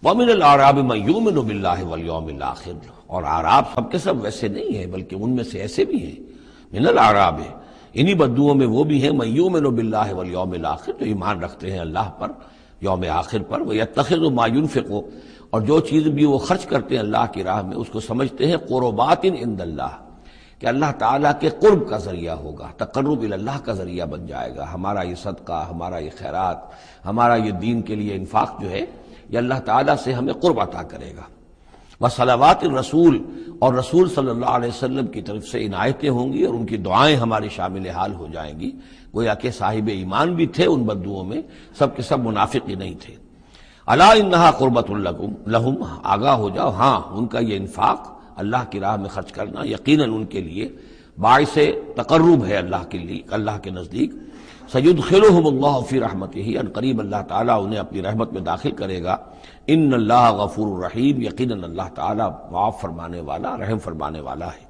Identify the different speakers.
Speaker 1: وَمِنَ الْأَعْرَابِ مَن يُؤْمِنُ بِاللَّهِ وَالْيَوْمِ الْآخِرِ، اور اعراب سب کے سب ویسے نہیں ہیں، بلکہ ان میں سے ایسے بھی ہیں، من الاعراب، انہی بدوؤں میں وہ بھی ہیں من یؤمن باللہ والیوم الآخر، جو ایمان رکھتے ہیں اللہ پر، یوم آخر پر، وَيَتَّخِذُ مَا يُنْفِقُ، اور جو چیز بھی وہ خرچ کرتے ہیں اللہ کی راہ میں اس کو سمجھتے ہیں قربات عند اللہ، کہ اللہ تعالیٰ کے قرب کا ذریعہ ہوگا، تقرب الی اللہ کا ذریعہ بن جائے گا، ہمارا یہ صدقہ، ہمارا یہ خیرات، ہمارا یہ دین کے لیے انفاق جو ہے یہ اللہ تعالیٰ سے ہمیں قرب عطا کرے گا۔ وصلوات الرسول، اور رسول صلی اللہ علیہ وسلم کی طرف سے عنایتیں ہوں گی اور ان کی دعائیں ہماری شامل حال ہو جائیں گی۔ گویا کہ صاحب ایمان بھی تھے ان بدوؤں میں، سب کے سب منافق ہی نہیں تھے۔ الا انہا قربۃ لہم، آگاہ ہو جاؤ، ہاں ان کا یہ انفاق اللہ کی راہ میں خرچ کرنا یقیناً ان کے لیے باعث تقرب ہے اللہ کے لیے، اللہ کے نزدیک۔ سیدخلہم اللہ فی رحمتہ، ان قریب اللہ تعالیٰ انہیں اپنی رحمت میں داخل کرے گا۔ ان اللہ غفور الرحیم، یقیناً اللہ تعالیٰ معاف فرمانے والا، رحم فرمانے والا ہے۔